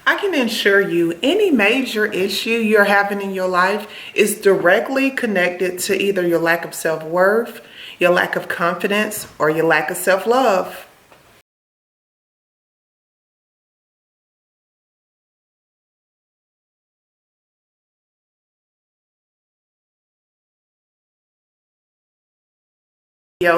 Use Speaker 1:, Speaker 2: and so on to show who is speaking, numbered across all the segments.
Speaker 1: I can assure you any major issue you're having in your life is directly connected to either your lack of self-worth, your lack of confidence, or your lack of self-love.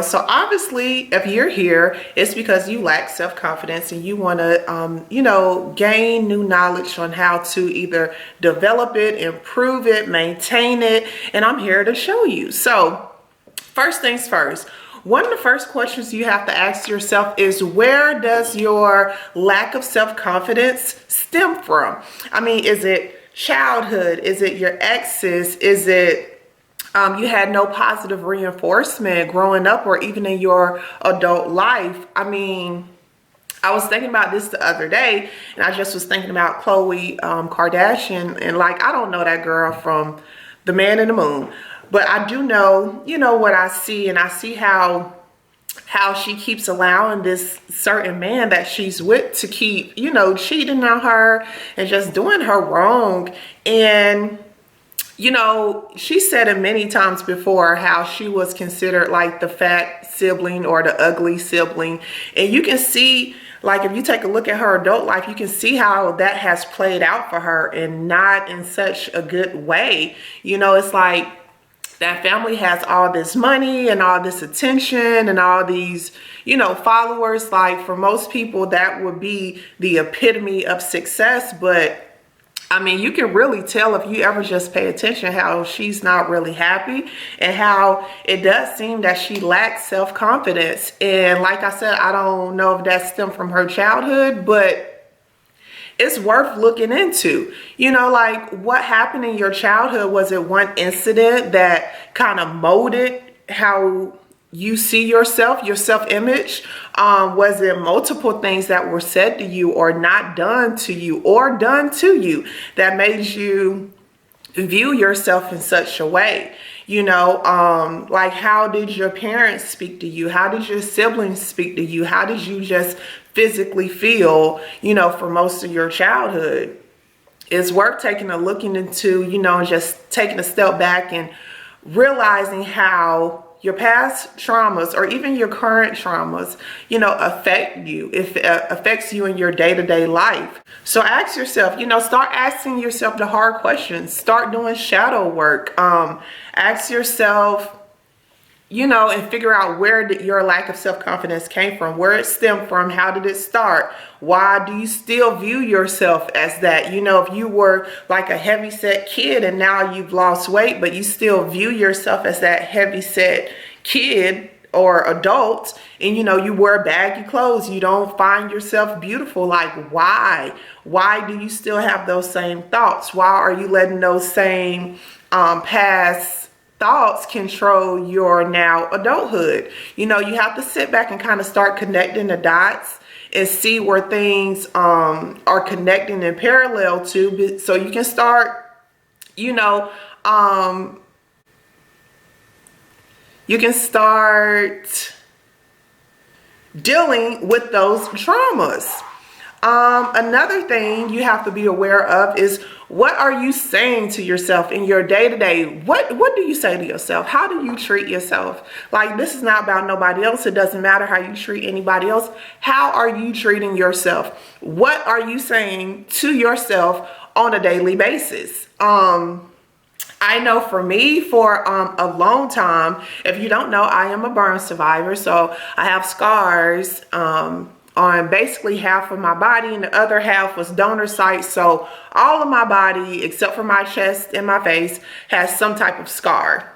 Speaker 1: So obviously, if you're here, it's because you lack self-confidence and you want to, gain new knowledge on how to either develop it, improve it, maintain it. And I'm here to show you. So first things first, one of the first questions you have to ask yourself is, where does your lack of self-confidence stem from? I mean, is it childhood? Is it your exes? Is it you had no positive reinforcement growing up or even in your adult life? I mean, I was thinking about this the other day, and I just was thinking about Khloe Kardashian, and like, I don't know that girl from the man in the moon, but I do know, what I see, and I see how she keeps allowing this certain man that she's with to keep, cheating on her and just doing her wrong. And she said it many times before how she was considered like the fat sibling or the ugly sibling. And you can see, like, if you take a look at her adult life, you can see how that has played out for her and not in such a good way. It's like that family has all this money and all this attention and all these, followers. Like, for most people, that would be the epitome of success. But I mean, you can really tell if you ever just pay attention how she's not really happy and how it does seem that she lacks self-confidence. And like I said, I don't know if that stemmed from her childhood, but it's worth looking into. Like, what happened in your childhood? Was it one incident that kind of molded how you see yourself, your self-image? Was it multiple things that were said to you or not done to you or done to you that made you view yourself in such a way? Like, how did your parents speak to you? How did your siblings speak to you? How did you just physically feel, for most of your childhood? It's worth taking a looking into, just taking a step back and realizing how your past traumas or even your current traumas, affect you. If it affects you in your day-to-day life. So ask yourself, start asking yourself the hard questions. Start doing shadow work. Ask yourself, and figure out where your lack of self-confidence came from, where it stemmed from, how did it start? Why do you still view yourself as that? If you were like a heavy-set kid and now you've lost weight, but you still view yourself as that heavy-set kid or adult, and you wear baggy clothes, you don't find yourself beautiful. Like, why do you still have those same thoughts? Why are you letting those same past thoughts control your now adulthood? You have to sit back and kind of start connecting the dots and see where things are connecting in parallel to, so you can start, you can start dealing with those traumas. Another thing you have to be aware of is, what are you saying to yourself in your day-to-day? What do you say to yourself? How do you treat yourself? Like, this is not about nobody else. It doesn't matter how you treat anybody else. How are you treating yourself? What are you saying to yourself on a daily basis? I know for me, for a long time, if you don't know, I am a burn survivor. So I have scars on basically half of my body, and the other half was donor sites. So all of my body, except for my chest and my face, has some type of scar.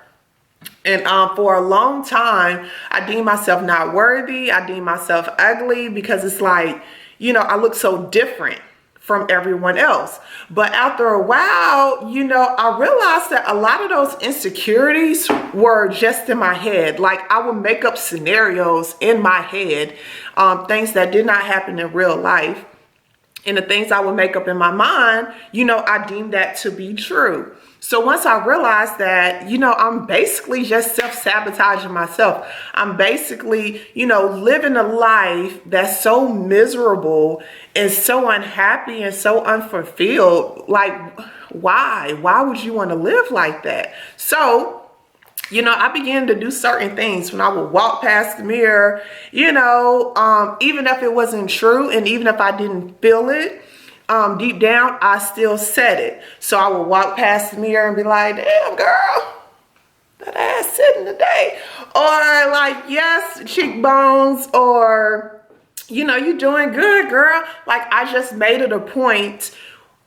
Speaker 1: And for a long time, I deemed myself not worthy. I deemed myself ugly because it's like, I look so different from everyone else. But after a while, I realized that a lot of those insecurities were just in my head. Like, I would make up scenarios in my head, things that did not happen in real life. and the things I would make up in my mind, you know, I deemed that to be true. So once I realized that, you know, I'm basically just self-sabotaging myself. I'm basically, you know, living a life that's so miserable and so unhappy and so unfulfilled. Like, why? Why would you want to live like that? So, you know, I began to do certain things when I would walk past the mirror, you know, even if it wasn't true and even if I didn't feel it, deep down, I still said it. So I would walk past the mirror and be like, damn, girl, that ass sitting today. Or like, yes, cheekbones, or, you know, you doing good, girl. Like, I just made it a point.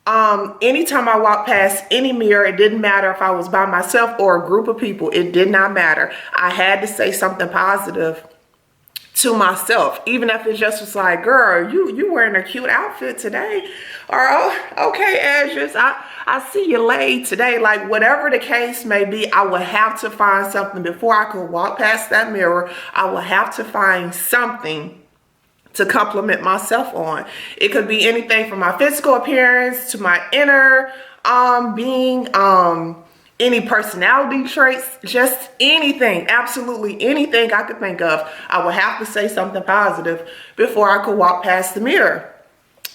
Speaker 1: Anytime I walked past any mirror, it didn't matter if I was by myself or a group of people. It did not matter. I had to say something positive to myself, even if it just was like, girl, you wearing a cute outfit today, or oh, okay, Edges, I see you laid today. Like, whatever the case may be, I would have to find something before I could walk past that mirror. I would have to find something to compliment myself on. It could be anything from my physical appearance to my inner being, any personality traits, just anything, absolutely anything I could think of. I would have to say something positive before I could walk past the mirror.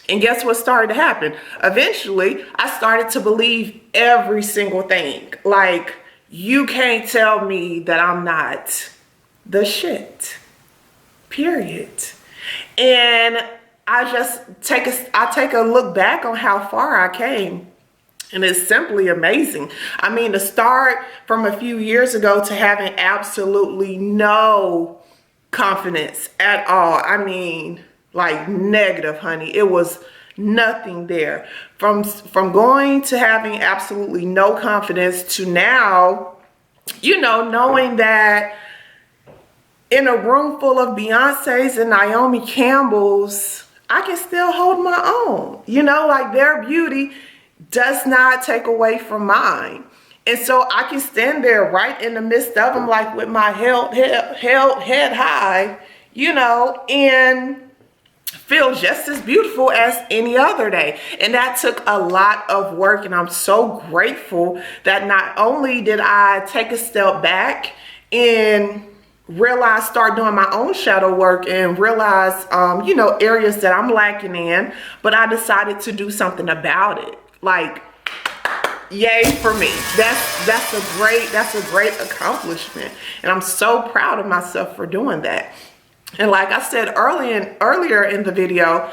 Speaker 1: And guess what started to happen? Eventually, I started to believe every single thing. Like, you can't tell me that I'm not the shit, period. And I take a look back on how far I came, and it's simply amazing. I mean, to start from a few years ago to having absolutely no confidence at all. I mean, like negative, honey. It was nothing there. From going to having absolutely no confidence to now, you know, knowing that in a room full of Beyoncé's and Naomi Campbell's, I can still hold my own. You know, like, their beauty does not take away from mine. And so I can stand there right in the midst of them, like with my held head high, you know, and feel just as beautiful as any other day. And that took a lot of work. And I'm so grateful that not only did I take a step back and start doing my own shadow work and realize, you know, areas that I'm lacking in, but I decided to do something about it. Like, yay for me. That's a great accomplishment. And I'm so proud of myself for doing that. And like I said earlier in the video,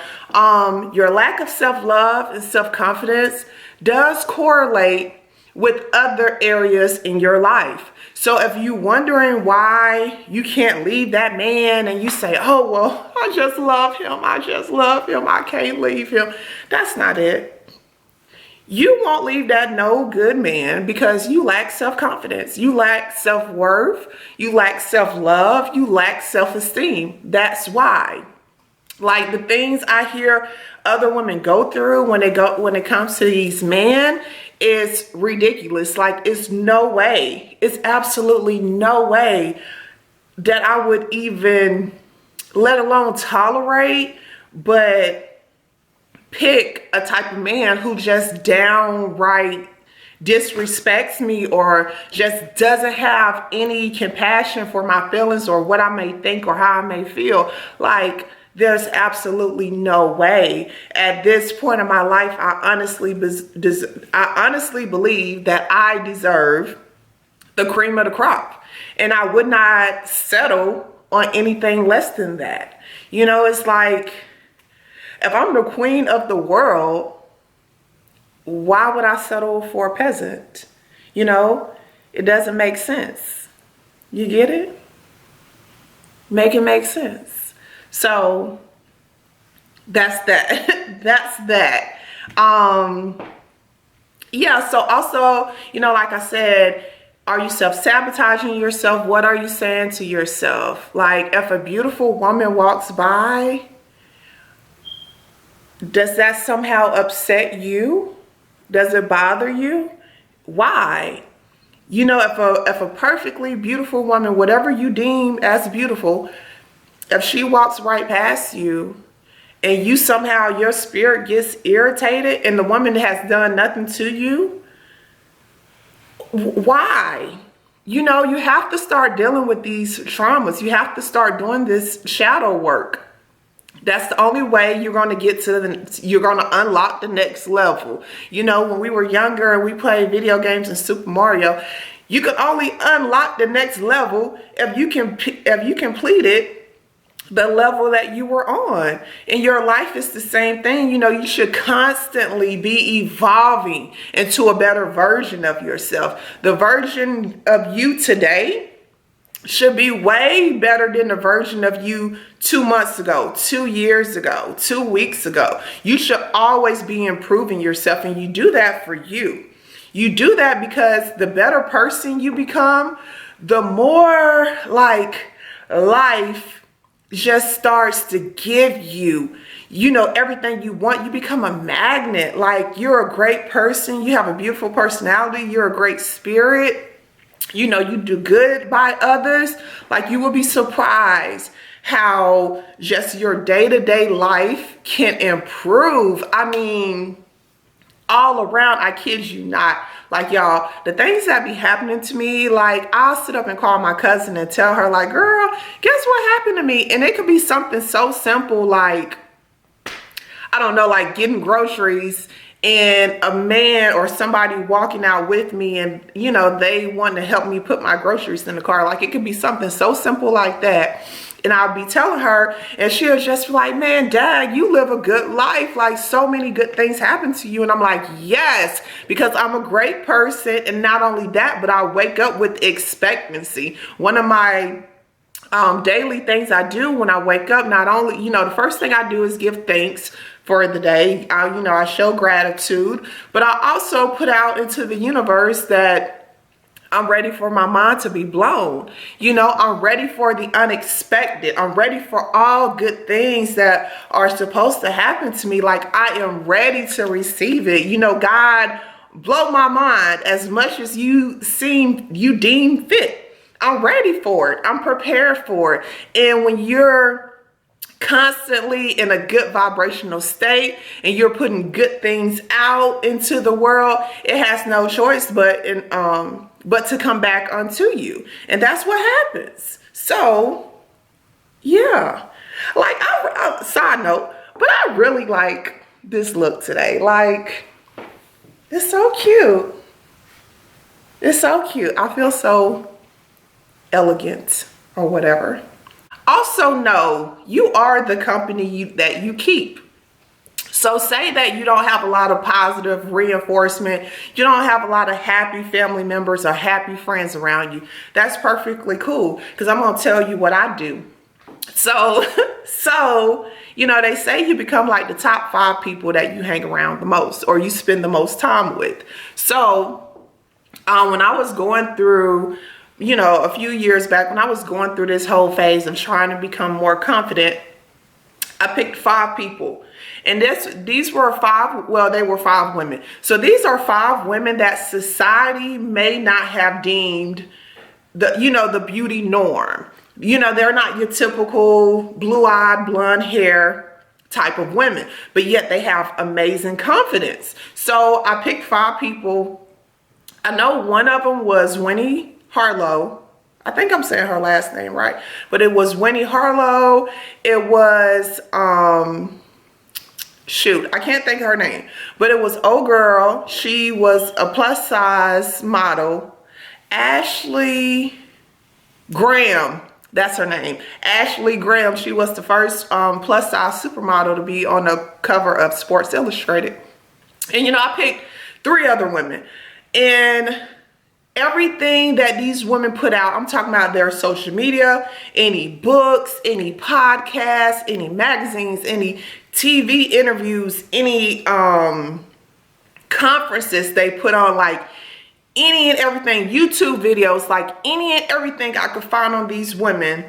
Speaker 1: your lack of self-love and self-confidence does correlate with other areas in your life. So if you're wondering why you can't leave that man and you say, oh, well, I just love him. I can't leave him. That's not it. You won't leave that no good man because you lack self-confidence. You lack self-worth. You lack self-love. You lack self-esteem. That's why. Like, the things I hear other women go through when it comes to these men is ridiculous. Like, it's no way. It's absolutely no way that I would even, let alone tolerate, but pick a type of man who just downright disrespects me or just doesn't have any compassion for my feelings or what I may think or how I may feel. Like, there's absolutely no way. At this point in my life, I honestly believe that I deserve the cream of the crop, and I would not settle on anything less than that. You know, it's like, if I'm the queen of the world, why would I settle for a peasant? You know, it doesn't make sense. You get it? Make it make sense. So that's that. That's that. Yeah, so also, you know, like I said, are you self-sabotaging yourself? What are you saying to yourself? Like, if a beautiful woman walks by, does that somehow upset you? Does it bother you? Why? You know, if a perfectly beautiful woman, whatever you deem as beautiful, if she walks right past you and you somehow, your spirit gets irritated and the woman has done nothing to you, why? You know, you have to start dealing with these traumas. You have to start doing this shadow work. That's the only way you're going to get to you're going to unlock the next level. You know, when we were younger and we played video games and Super Mario, you could only unlock the next level if you completed the level that you were on. And your life is the same thing. You know, you should constantly be evolving into a better version of yourself. The version of you today should be way better than the version of you 2 months ago, 2 years ago, 2 weeks ago. You should always be improving yourself, and you do that for you. You do that because the better person you become, the more like life just starts to give you, you know, everything you want. You become a magnet. Like, you're a great person. You have a beautiful personality. You're a great spirit. You know, you do good by others. Like, you will be surprised how just your day-to-day life can improve. I mean, all around, I kid you not. Like, y'all, the things that be happening to me, like, I'll sit up and call my cousin and tell her, like, girl, guess what happened to me? And it could be something so simple, like, I don't know, like getting groceries and a man or somebody walking out with me and, you know, they want to help me put my groceries in the car. Like, it could be something so simple like that. And I'll be telling her, and she'll just be like, man, Dad, you live a good life. Like, so many good things happen to you. And I'm like, yes, because I'm a great person. And not only that, but I wake up with expectancy. One of my daily things I do when I wake up, not only, you know, the first thing I do is give thanks for the day. You know, I show gratitude, but I also put out into the universe that I'm ready for my mind to be blown. You know, I'm ready for the unexpected. I'm ready for all good things that are supposed to happen to me. Like, I am ready to receive it. You know, God, blow my mind as much as you deem fit. I'm ready for it. I'm prepared for it. And when you're constantly in a good vibrational state and you're putting good things out into the world, it has no choice but to come back onto you. And that's what happens. So yeah, like, side note, but I really like this look today. Like, it's so cute. It's so cute. I feel so elegant or whatever. Also know you are the company that you keep. So say that you don't have a lot of positive reinforcement, you don't have a lot of happy family members or happy friends around you. That's perfectly cool, because I'm going to tell you what I do. So, you know, they say you become like the top 5 people that you hang around the most or you spend the most time with. So when I was going through, you know, a few years back, when I was going through this whole phase of trying to become more confident, I picked 5 people. And these were 5, well, they were 5 women. So these are 5 women that society may not have deemed the beauty norm. You know, they're not your typical blue-eyed, blonde hair type of women, but yet they have amazing confidence. So I picked 5 people. I know one of them was Winnie Harlow. I think I'm saying her last name right, but it was Winnie Harlow. It was, shoot, I can't think of her name, but it was Oh Girl. She was a plus size model. Ashley Graham, that's her name. Ashley Graham, she was the first plus size supermodel to be on the cover of Sports Illustrated. And, you know, I picked 3 other women. And everything that these women put out, I'm talking about their social media, any books, any podcasts, any magazines, any TV interviews, any conferences they put on, like any and everything, YouTube videos, like any and everything I could find on these women.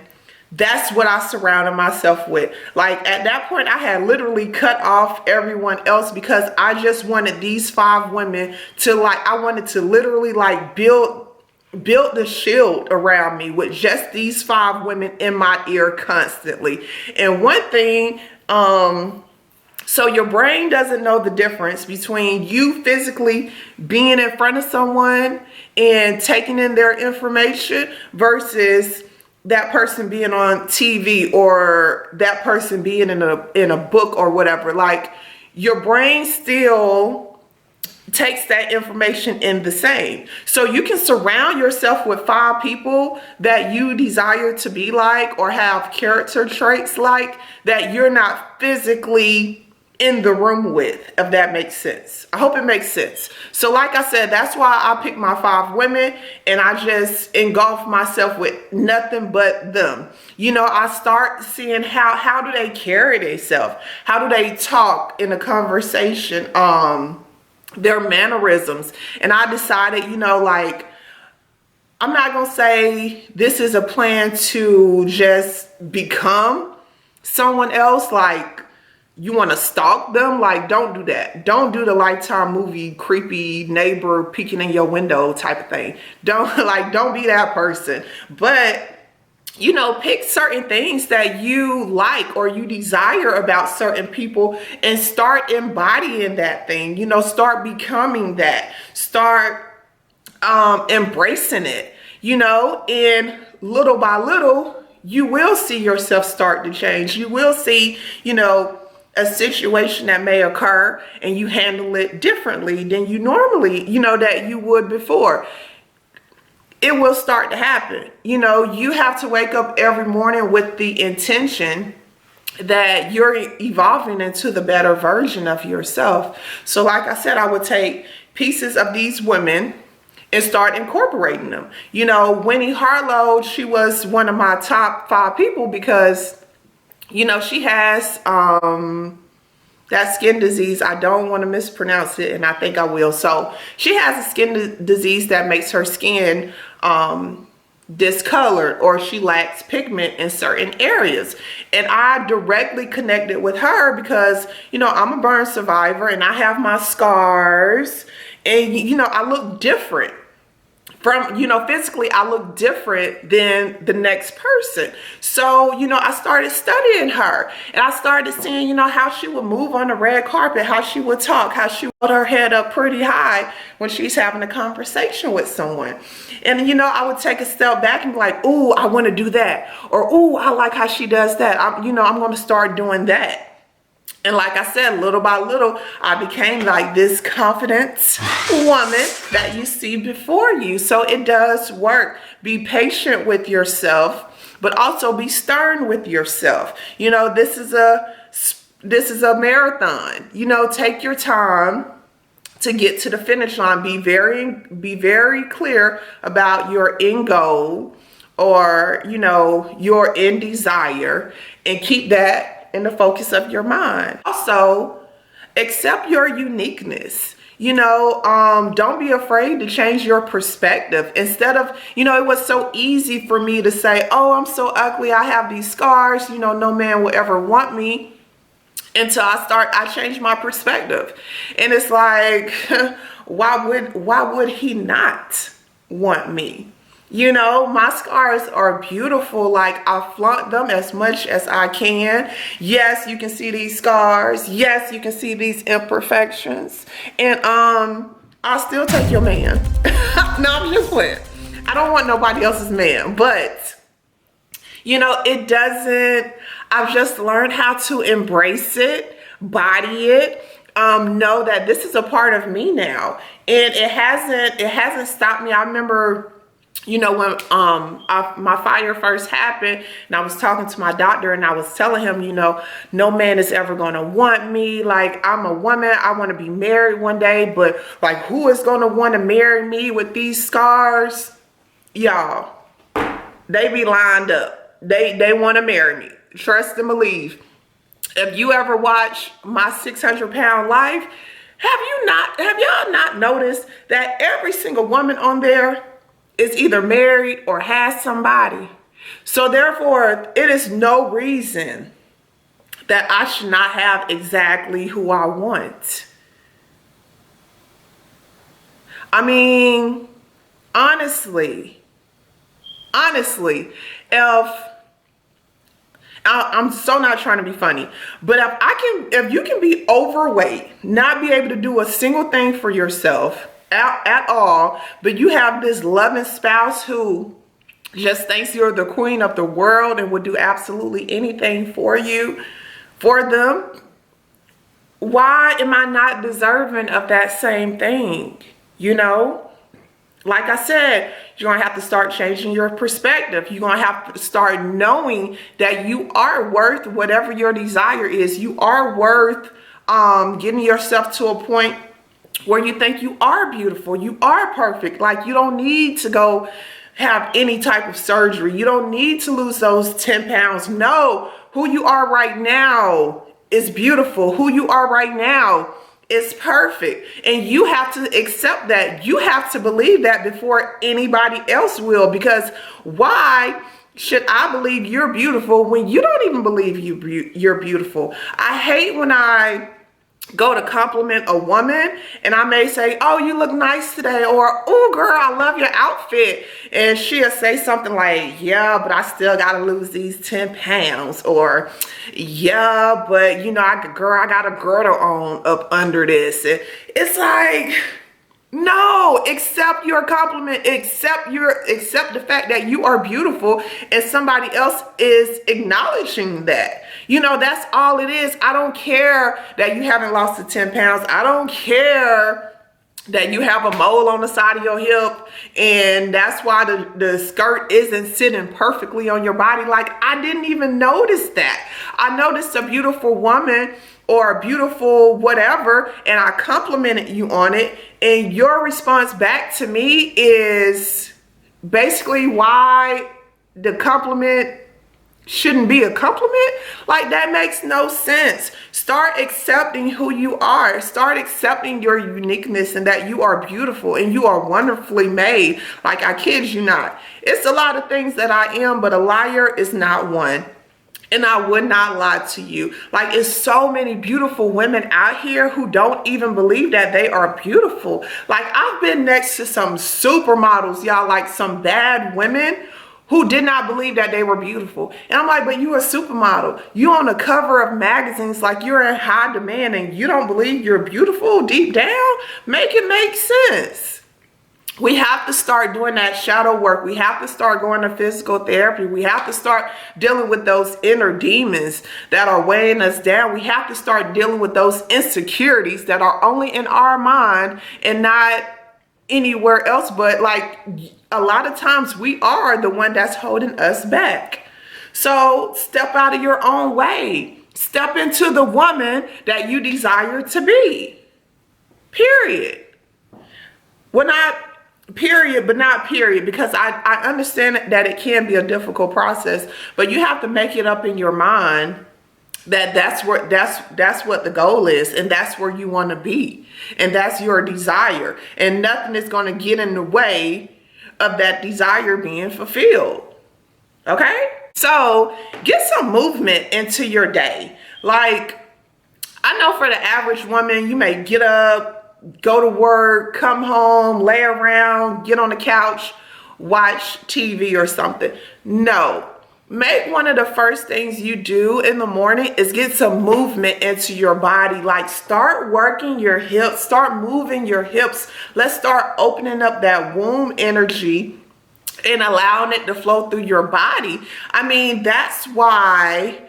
Speaker 1: That's what I surrounded myself with. Like, at that point, I had literally cut off everyone else because I just wanted these 5 women to, like, I wanted to literally, like, build the shield around me with just these 5 women in my ear constantly. And one thing So your brain doesn't know the difference between you physically being in front of someone and taking in their information versus that person being on TV or that person being in a book or whatever. Like, your brain still takes that information in the same. So you can surround yourself with 5 people that you desire to be like or have character traits like that you're not physically in the room with, if that makes sense. I hope it makes sense. So like I said, that's why I picked my 5 women and I just engulf myself with nothing but them. You know, I start seeing how do they carry themselves? How do they talk in a conversation? Their mannerisms. And I decided, you know, like, I'm not gonna say this is a plan to just become someone else, like you want to stalk them. Like, don't do that. Don't do the Lifetime movie creepy neighbor peeking in your window type of thing. Don't be that person. But you know, pick certain things that you like or you desire about certain people and start embodying that thing. You know, start becoming that. Start embracing it, you know, and little by little, you will see yourself start to change. You will see, you know, a situation that may occur and you handle it differently than you normally, you know, that you would before. It will start to happen. You know, you have to wake up every morning with the intention that you're evolving into the better version of yourself. So like I said, I would take pieces of these women and start incorporating them. You know, Winnie Harlow, she was one of my top 5 people because, you know, she has that skin disease. I don't want to mispronounce it, and I think I will. So she has a skin disease that makes her skin discolored, or she lacks pigment in certain areas. And I directly connected with her because, you know, I'm a burn survivor and I have my scars, and, you know, I look different. From, you know, physically, I look different than the next person. So, you know, I started studying her and I started seeing, you know, how she would move on the red carpet, how she would talk, how she would put her head up pretty high when she's having a conversation with someone. And, you know, I would take a step back and be like, ooh, I want to do that. Or, ooh, I like how she does that. I'm going to start doing that. And like I said, little by little, I became like this confident woman that you see before you. So it does work. Be patient with yourself, but also be stern with yourself. You know, this is a marathon. You know, take your time to get to the finish line. Be very clear about your end goal, or, you know, your end desire, and keep that in the focus of your mind. Also, accept your uniqueness. You know, don't be afraid to change your perspective. Instead of, you know, it was so easy for me to say, oh, I'm so ugly, I have these scars, you know, no man will ever want me. Until I changed my perspective. And it's like, why would he not want me? You know, my scars are beautiful. Like, I flaunt them as much as I can. Yes, you can see these scars. Yes, you can see these imperfections. And I'll still take your man. No, I'm just playing. I don't want nobody else's man. But, you know, it doesn't, I've just learned how to embrace it, body it. Know that this is a part of me now. And it hasn't stopped me. I remember, you know, when my fire first happened and I was talking to my doctor and I was telling him, you know, no man is ever going to want me. Like, I'm a woman. I want to be married one day, but like, who is going to want to marry me with these scars? Y'all, they be lined up. They want to marry me. Trust and believe. If you ever watch My 600-Pound Life, have y'all not noticed that every single woman on there is either married or has somebody? So therefore, it is no reason that I should not have exactly who I want. I mean, honestly, I'm so not trying to be funny, but if you can be overweight, not be able to do a single thing for yourself at all, but you have this loving spouse who just thinks you're the queen of the world and would do absolutely anything for you, for them, why am I not deserving of that same thing? You know? Like I said, you're going to have to start changing your perspective. You're going to have to start knowing that you are worth whatever your desire is. You are worth getting yourself to a point where you think you are beautiful. You are perfect. Like, you don't need to go have any type of surgery. You don't need to lose those 10 pounds. No, who you are right now is beautiful. Who you are right now is perfect, and you have to accept that. You have to believe that before anybody else will, because why should I believe you're beautiful when you don't even believe you're beautiful? I hate when I go to compliment a woman and I may say, oh, you look nice today, or oh girl, I love your outfit, and she'll say something like, yeah, but I still gotta lose these 10 pounds, or yeah, but you know, I got a girdle on up under this. And it's like, no, accept your compliment, accept the fact that you are beautiful, and somebody else is acknowledging that. You know, that's all it is. I don't care that you haven't lost the 10 pounds. I don't care that you have a mole on the side of your hip and that's why the skirt isn't sitting perfectly on your body. Like, I didn't even notice that. I noticed a beautiful woman or a beautiful whatever, and I complimented you on it, and your response back to me is basically why the compliment shouldn't be a compliment. Like, that makes no sense. Start accepting who you are. Start accepting your uniqueness and that you are beautiful and you are wonderfully made. Like, I kid you not. It's a lot of things that I am, but a liar is not one. And I would not lie to you. Like, it's so many beautiful women out here who don't even believe that they are beautiful. Like, I've been next to some supermodels, y'all, like some bad women who did not believe that they were beautiful. And I'm like, but you're a supermodel. You on the cover of magazines, like you're in high demand, and you don't believe you're beautiful deep down? Make it make sense. We have to start doing that shadow work. We have to start going to physical therapy. We have to start dealing with those inner demons that are weighing us down. We have to start dealing with those insecurities that are only in our mind and not anywhere else. But like, a lot of times we are the one that's holding us back. So step out of your own way. Step into the woman that you desire to be. Period. Well, not period, but not period, because I understand that it can be a difficult process, but you have to make it up in your mind that that's what the goal is, and that's where you want to be, and that's your desire, and nothing is going to get in the way of that desire being fulfilled. Okay? So get some movement into your day. Like, I know for the average woman, you may get up, go to work, come home, lay around, get on the couch, watch TV or something. No. Make one of the first things you do in the morning is get some movement into your body. Like, start working your hips, start moving your hips. Let's start opening up that womb energy and allowing it to flow through your body. I mean, that's why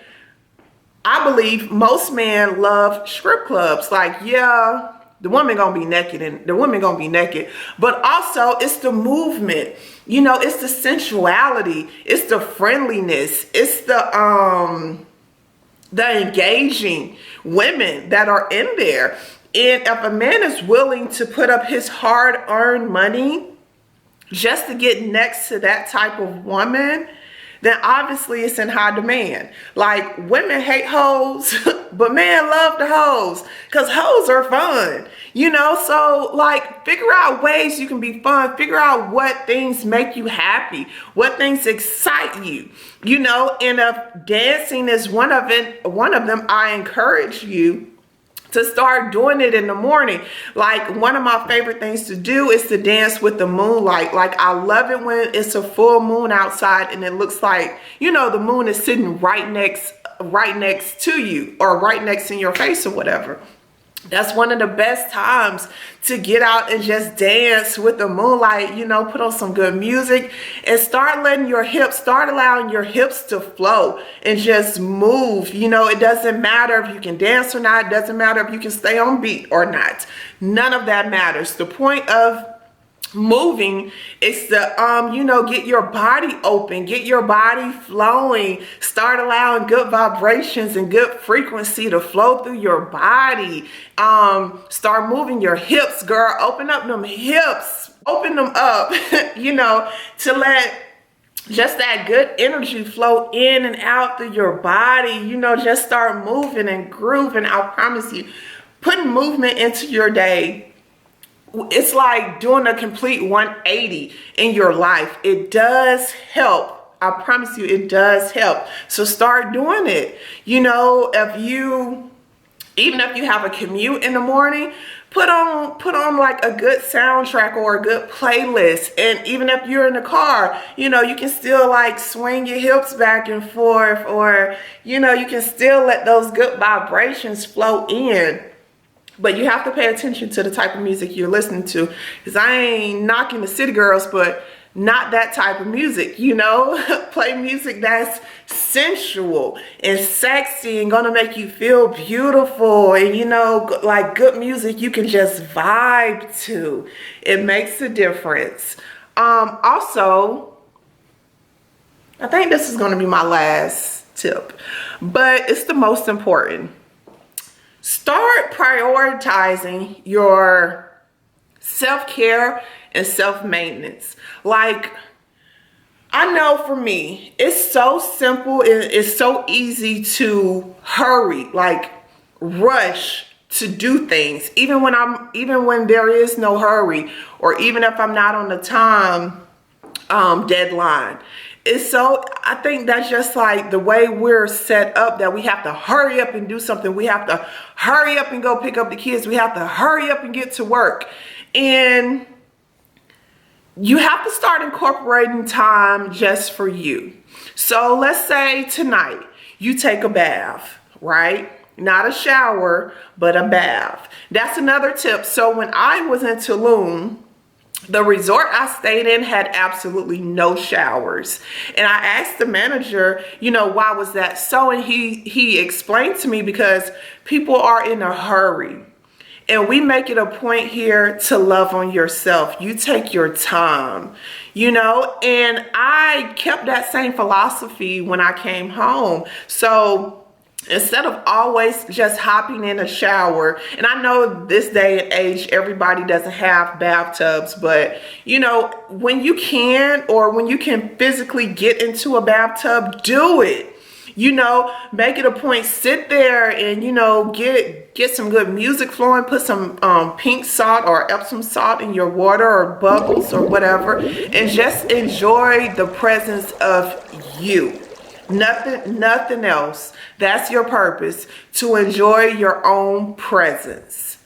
Speaker 1: I believe most men love strip clubs. Like, yeah, the woman gonna be naked, and the woman gonna be naked, but also it's the movement. You know, it's the sensuality, it's the friendliness, it's the engaging women that are in there. And if a man is willing to put up his hard-earned money just to get next to that type of woman, then obviously it's in high demand. Like, women hate hoes, but men love the hoes, because hoes are fun, you know? So, like, figure out ways you can be fun. Figure out what things make you happy, what things excite you, you know? And if dancing is one of them, I encourage you to start doing it in the morning. Like, one of my favorite things to do is to dance with the moonlight. Like, I love it when it's a full moon outside and it looks like, you know, the moon is sitting right next to you, or right next in your face or whatever. That's one of the best times to get out and just dance with the moonlight, you know, put on some good music and start allowing your hips to flow and just move. You know, it doesn't matter if you can dance or not. It doesn't matter if you can stay on beat or not. None of that matters. The point of moving is to you know, get your body open, get your body flowing, start allowing good vibrations and good frequency to flow through your body. Start moving your hips, girl. Open up them hips, open them up you know, to let just that good energy flow in and out through your body. You know, just start moving and grooving. I promise you, putting movement into your day, it's like doing a complete 180 in your life. It does help. I promise you, it does help. So start doing it. You know, even if you have a commute in the morning, put on like a good soundtrack or a good playlist. And even if you're in the car, you know, you can still like swing your hips back and forth, or, you know, you can still let those good vibrations flow in. But you have to pay attention to the type of music you're listening to, because I ain't knocking the city girls, but not that type of music, you know. Play music that's sensual and sexy and gonna make you feel beautiful, and, you know, like good music you can just vibe to. It makes a difference. Also, I think this is gonna be my last tip, but it's the most important. Start prioritizing your self-care and self-maintenance. Like, I know for me, it's so simple and it's so easy to hurry, like rush to do things, even when there is no hurry, or even if I'm not on the time deadline. I think that's just like the way we're set up, that we have to hurry up and do something. We have to hurry up and go pick up the kids. We have to hurry up and get to work. And you have to start incorporating time just for you. So let's say tonight you take a bath, right? Not a shower, but a bath. That's another tip. So when I was in Tulum, the resort I stayed in had absolutely no showers. And I asked the manager, you know, why was that so? And he explained to me, because people are in a hurry. And we make it a point here to love on yourself. You take your time, you know, and I kept that same philosophy when I came home. So instead of always just hopping in a shower, and I know this day and age, everybody doesn't have bathtubs, but, you know, when you can, or when you can physically get into a bathtub, do it. You know, make it a point, sit there and, you know, get some good music flowing, put some pink salt or Epsom salt in your water, or bubbles or whatever, and just enjoy the presence of you. Nothing else. That's your purpose, to enjoy your own presence.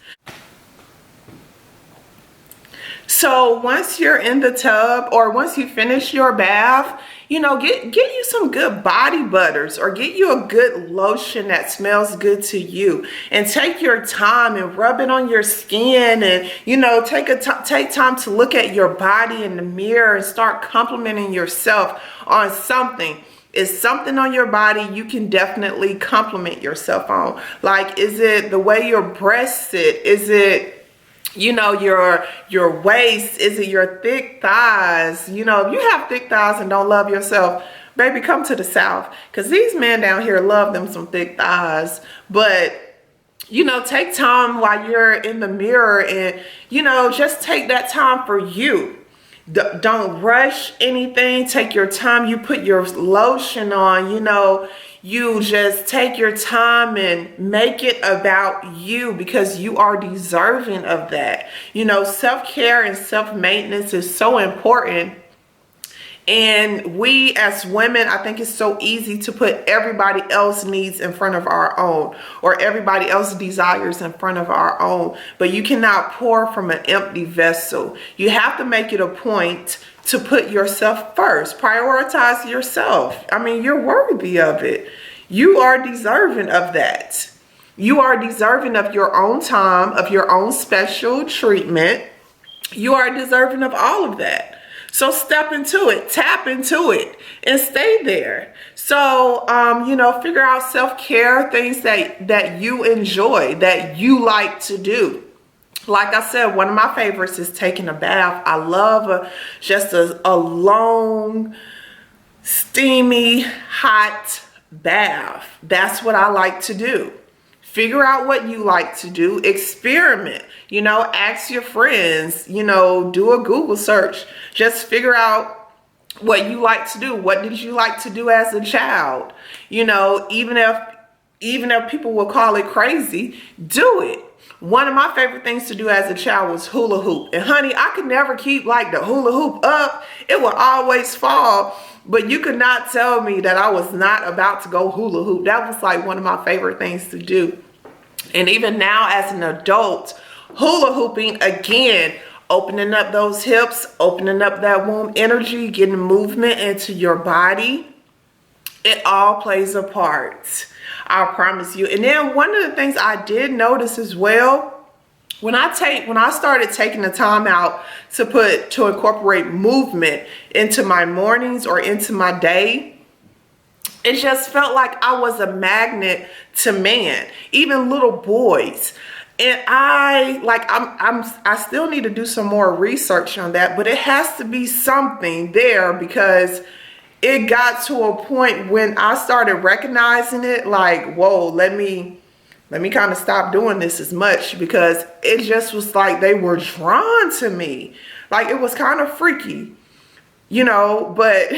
Speaker 1: So once you're in the tub, or once you finish your bath, you know, get you some good body butters, or get you a good lotion that smells good to you, and take your time and rub it on your skin, and, you know, take time to look at your body in the mirror and start complimenting yourself on something. Is something on your body you can definitely compliment yourself on. Like, is it the way your breasts sit? Is it, you know, your waist? Is it your thick thighs? You know, if you have thick thighs and don't love yourself, baby, come to the South, because these men down here love them some thick thighs. But, you know, take time while you're in the mirror, and, you know, just take that time for you. Don't rush anything. Take your time. You put your lotion on, you know, you just take your time and make it about you, because you are deserving of that. You know, self-care and self-maintenance is so important. And we as women, I think it's so easy to put everybody else's needs in front of our own, or everybody else's desires in front of our own. But you cannot pour from an empty vessel. You have to make it a point to put yourself first. Prioritize yourself. I mean, you're worthy of it. You are deserving of that. You are deserving of your own time, of your own special treatment. You are deserving of all of that. So step into it, tap into it, and stay there. So, you know, figure out self-care, things that you enjoy, that you like to do. Like I said, one of my favorites is taking a bath. I love just a long, steamy, hot bath. That's what I like to do. Figure out what you like to do. Experiment. You know, ask your friends. You know, do a Google search. Just figure out what you like to do. What did you like to do as a child? You know, even if people will call it crazy, do it. One of my favorite things to do as a child was hula hoop. And honey, I could never keep like the hula hoop up. It would always fall. But you could not tell me that I was not about to go hula hoop. That was like one of my favorite things to do. And even now as an adult, hula hooping again, opening up those hips, opening up that womb energy, getting movement into your body. It all plays a part. I promise you. And then one of the things I did notice as well, when I started taking the time out to incorporate movement into my mornings or into my day, it just felt like I was a magnet to man, even little boys. And I still need to do some more research on that, but it has to be something there, because it got to a point when I started recognizing it, like, whoa, let me kind of stop doing this as much, because it just was like they were drawn to me. Like, it was kind of freaky, you know, but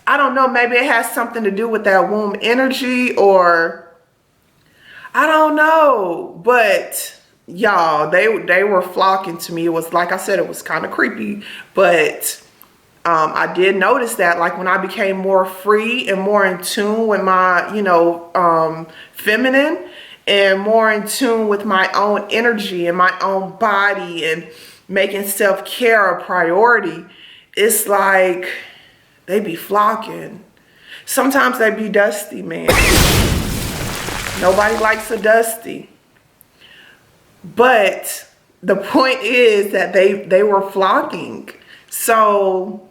Speaker 1: I don't know, maybe it has something to do with that womb energy, or I don't know, but y'all, they were flocking to me. It was, like I said, it was kind of creepy, but I did notice that, like, when I became more free and more in tune with my, you know, feminine, and more in tune with my own energy and my own body, and making self-care a priority, it's like they be flocking. Sometimes they be dusty, man. Nobody likes a dusty. But the point is that they were flocking. So,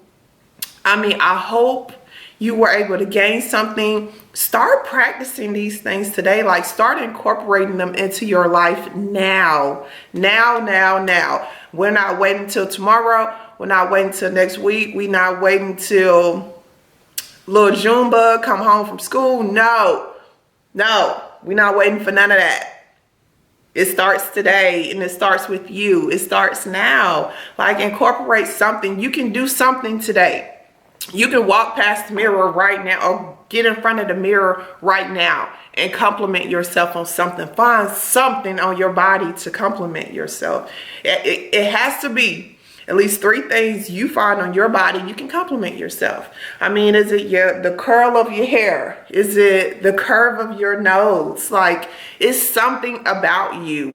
Speaker 1: I mean, I hope you were able to gain something. Start practicing these things today. Like, start incorporating them into your life now. Now. We're not waiting until tomorrow. We're not waiting until next week. We're not waiting until little Junebug come home from school. No. We're not waiting for none of that. It starts today, and it starts with you. It starts now. Like, incorporate something. You can do something today. You can walk past the mirror right now, or get in front of the mirror right now and compliment yourself on something. Find something on your body to compliment yourself. It has to be at least 3 things you find on your body you can compliment yourself. I mean, is it the curl of your hair? Is it the curve of your nose? Like, it's something about you.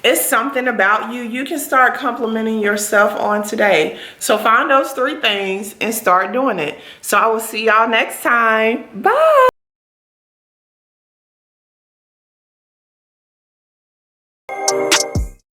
Speaker 1: It's something about you. You can start complimenting yourself on today. So find those 3 things and start doing it. So I will see y'all next time. Bye.